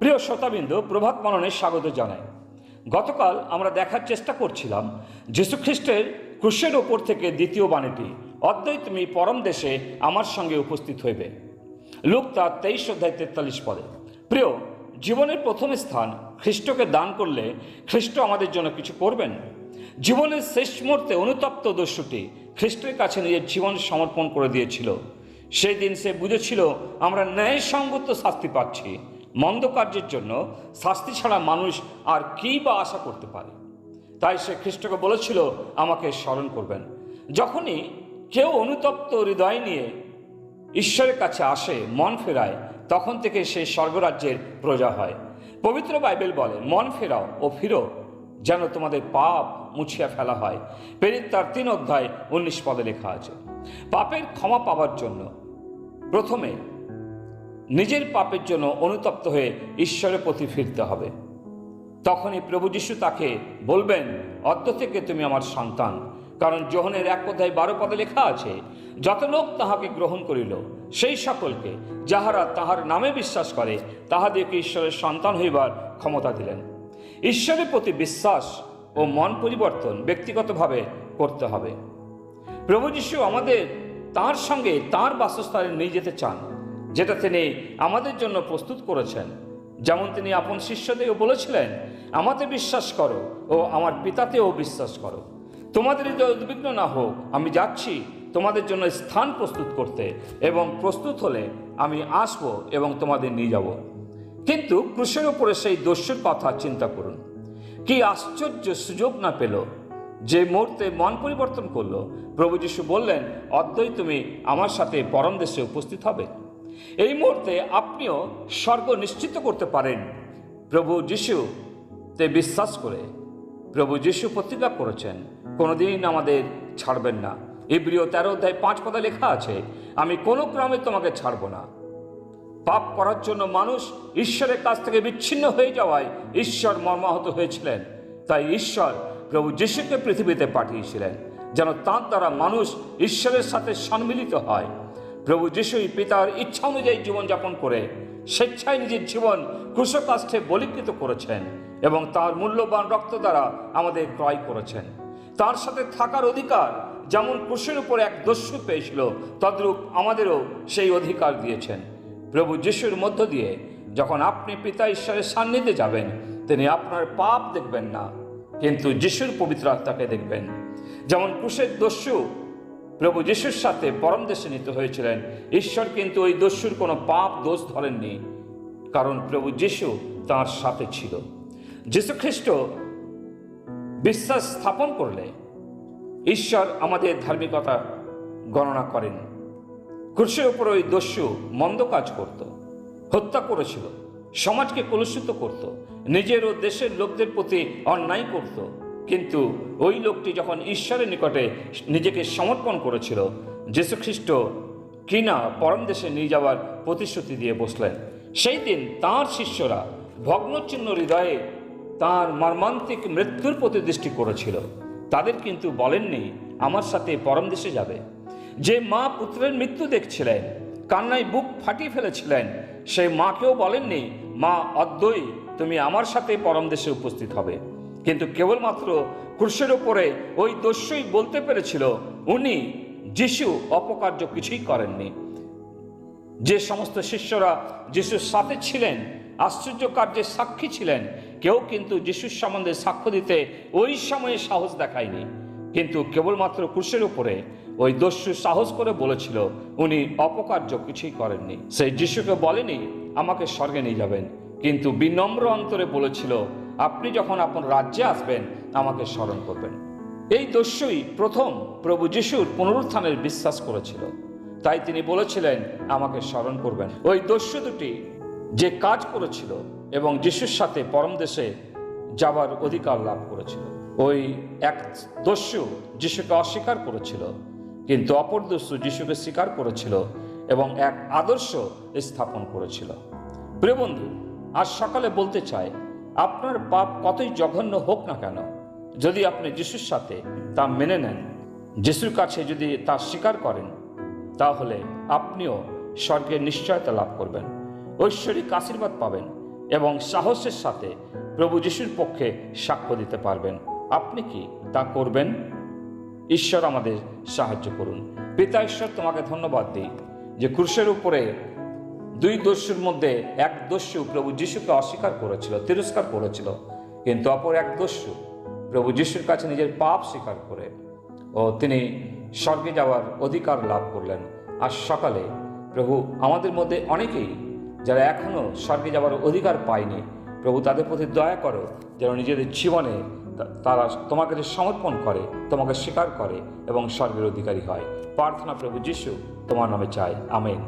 প্রিয় শ্রোতাবৃন্দ, প্রভাত মননে স্বাগত জানাই। গতকাল আমরা দেখার চেষ্টা করছিলাম যীশুখ্রিস্টের ক্রুশের ওপর থেকে দ্বিতীয় বাণীটি, অদ্বৈ তুমি পরম দেশে আমার সঙ্গে উপস্থিত হইবে, লূক তার 23:43 পদে। প্রিয়, জীবনের প্রথম স্থান খ্রিস্টকে দান করলে খ্রিস্ট আমাদের জন্য কিছু করবেন। জীবনের শেষ মুহূর্তে অনুতপ্ত দস্যুটি খ্রিস্টের কাছে নিজের জীবন সমর্পণ করে দিয়েছিল। সেই দিন সে বুঝেছিল আমরা ন্যায়সঙ্গত শাস্তি পাচ্ছি। মন্দ কার্যের জন্য শাস্তি ছাড়া মানুষ আর কী বা আশা করতে পারে। তাই সে খ্রিস্টকে বলেছিল, আমাকে স্মরণ করবেন। যখনই কেউ অনুতপ্ত হৃদয় নিয়ে ঈশ্বরের কাছে আসে, মন ফেরায়, তখন থেকে সে স্বর্গরাজ্যের প্রজা হয়। পবিত্র বাইবেল বলে, মন ফেরাও ও ফিরো যেন তোমাদের পাপ মুছিয়া ফেলা হয়। প্রেরিত তার 3:19 পদে লেখা আছে। পাপের ক্ষমা পাওয়ার জন্য প্রথমে নিজের পাপের জন্য অনুতপ্ত হয়ে ঈশ্বরের প্রতি ফিরতে হবে। তখনই প্রভু যীশু তাকে বলবেন, অদ্য থেকে তুমি আমার সন্তান। কারণ যোহনের 1:12 পদে লেখা আছে, যত লোক তাহাকে গ্রহণ করিল সেই সকলকে, যাহারা তাহার নামে বিশ্বাস করে, তাহাদেরকে ঈশ্বরের সন্তান হইবার ক্ষমতা দিলেন। ঈশ্বরের প্রতি বিশ্বাস ও মন পরিবর্তন ব্যক্তিগতভাবে করতে হবে। প্রভু যীশু আমাদের তাঁর সঙ্গে তাঁর বাসস্থানে নিয়ে যেতে চান, যেটা তিনি আমাদের জন্য প্রস্তুত করেছেন। যেমন তিনি আপন শিষ্যদেরও বলেছিলেন, আমাতে বিশ্বাস করো ও আমার পিতাতেও বিশ্বাস করো। তোমাদের হৃদয় উদ্বিগ্ন না হোক, আমি যাচ্ছি তোমাদের জন্য স্থান প্রস্তুত করতে, এবং প্রস্তুত হলে আমি আসব এবং তোমাদের নিয়ে যাব। কিন্তু ক্রুশের উপরে সেই দস্যুর কথা চিন্তা করুন। কি আশ্চর্য সুযোগ না পেল, যে মুহূর্তে মন পরিবর্তন করলো, প্রভু যীশু বললেন, অদ্যই তুমি আমার সাথে পরম দেশে উপস্থিত হবে। এই মুহূর্তে আপনিও স্বর্গ নিশ্চিত করতে পারেন প্রভু যীশুতে বিশ্বাস করে। প্রভু যীশু প্রতিজ্ঞা করেছেন, কোনোদিন আমাদের ছাড়বেন না। ইব্রিয় 13:5 পদে লেখা আছে, আমি কোনো ক্রমে তোমাকে ছাড়ব না। পাপ করার জন্য মানুষ ঈশ্বরের কাছ থেকে বিচ্ছিন্ন হয়ে যাওয়ায় ঈশ্বর মর্মাহত হয়েছিলেন। তাই ঈশ্বর প্রভু যীশুকে পৃথিবীতে পাঠিয়েছিলেন, যেন তাঁর দ্বারা মানুষ ঈশ্বরের সাথে সম্মিলিত হয়। প্রভু যীশুই পিতার ইচ্ছা অনুযায়ী জীবনযাপন করে স্বেচ্ছায় নিজের জীবন ক্রুশকাষ্ঠে বলীকৃত করেছেন এবং তার মূল্যবান রক্ত দ্বারা আমাদের ক্রয় করেছেন। তার সাথে থাকার অধিকার যেমন ক্রুশের উপর এক দস্যু পেয়েছিল, তদ্রূপ আমাদেরও সেই অধিকার দিয়েছেন। প্রভু যীশুর মধ্য দিয়ে যখন আপনি পিতা ঈশ্বরের সান্নিধ্যে যাবেন, তিনি আপনার পাপ দেখবেন না, কিন্তু যিশুর পবিত্র আত্মাকে দেখবেন। যেমন ক্রুশের দস্যু প্রভু যীশুর সাথে পরম দেশে নিতে হয়েছিলেন, ঈশ্বর কিন্তু ওই দস্যুর কোনো পাপ দোষ ধরেননি, কারণ প্রভু যীশু তাঁর সাথে ছিল। যীশু খ্রিস্ট বিশ্বাস স্থাপন করলে ঈশ্বর আমাদের ধার্মিকতা গণনা করেন। ক্রুশের উপর ওই দস্যু মন্দ কাজ করত, হত্যা করেছিল, সমাজকে কলুষিত করত, নিজের ও দেশের লোকদের প্রতি অন্যায় করত। কিন্তু ওই লোকটি যখন ঈশ্বরের নিকটে নিজেকে সমর্পণ করেছিল, যীশু খ্রিস্ট কিনা পরম দেশে নিয়ে যাওয়ার প্রতিশ্রুতি দিয়ে বসলেন। সেই দিন তাঁর শিষ্যরা ভগ্নচিহ্ন হৃদয়ে তাঁর মর্মান্তিক মৃত্যুর প্রতি দৃষ্টি করেছিল। তাদের কিন্তু বলেননি, আমার সাথে পরম দেশে যাবে। যে মা পুত্রের মৃত্যু দেখছিলেন, কান্নায় বুক ফাটিয়ে ফেলেছিলেন, সেই মাকেও বলেননি, মা অদ্যই তুমি আমার সাথে পরম দেশে উপস্থিত হবে। কিন্তু কেবলমাত্র ক্রুশের ওপরে ওই দস্যুই বলতে পেরেছিল, উনি যিশু অপকার্য কিছুই করেননি। যে সমস্ত শিষ্যরা যিশুর সাথে ছিলেন, আশ্চর্য কার্যের সাক্ষী ছিলেন, কেউ কিন্তু যিশুর সম্বন্ধে সাক্ষ্য দিতে ওই সময়ে সাহস দেখায়নি। কিন্তু কেবলমাত্র ক্রুশের উপরে ওই দস্যু সাহস করে বলেছিল, উনি অপকার্য কিছুই করেননি। সেই যিশুকে বলেনি, আমাকে স্বর্গে নিয়ে যাবেন, কিন্তু বিনম্র অন্তরে বলেছিল, আপনি যখন আপনার রাজ্যে আসবেন আমাকে স্মরণ করবেন। এই দস্যুই প্রথম প্রভু যিশুর পুনরুত্থানের বিশ্বাস করেছিল, তাই তিনি বলেছিলেন, আমাকে স্মরণ করবেন। ওই দস্যু দুটি যে কাজ করেছিল এবং যিশুর সাথে পরম দেশে যাবার অধিকার লাভ করেছিল। ওই এক দস্যু যিশুকে অস্বীকার করেছিল, কিন্তু অপর দস্যু যিশুকে স্বীকার করেছিল এবং এক আদর্শ স্থাপন করেছিল। প্রিয় বন্ধু, আজ সকালে বলতে চাই, আপনার পাপ কতই জঘন্য হোক না কেন, যদি আপনি যিশুর সাথে তা মেনে নেন, যিশুর কাছে যদি তা স্বীকার করেন, তাহলে আপনিও স্বর্গের নিশ্চয়তা লাভ করবেন, ঐশ্বরিক আশীর্বাদ পাবেন এবং সাহসের সাথে প্রভু যিশুর পক্ষে সাক্ষ্য দিতে পারবেন। আপনি কি তা করবেন? ঈশ্বর আমাদের সাহায্য করুন। পিতা ঈশ্বর, তোমাকে ধন্যবাদ দিই যে ক্রুশের উপরে দুই দস্যুর মধ্যে এক দস্যু প্রভু যিশুকে অস্বীকার করেছিল, তিরস্কার করেছিল, কিন্তু অপর এক দস্যু প্রভু যিশুর কাছে নিজের পাপ স্বীকার করে তিনি স্বর্গে যাওয়ার অধিকার লাভ করলেন। আজ সকালে প্রভু আমাদের মধ্যে অনেকেই যারা এখনও স্বর্গে যাওয়ার অধিকার পায়নি, প্রভু তাদের প্রতি দয়া করো, যেন নিজেদের জীবনে তারা তোমাকে যে সমর্পণ করে, তোমাকে স্বীকার করে এবং স্বর্গের অধিকারী হয়। প্রার্থনা প্রভু যিশু তোমার নামে চাই, আমেন।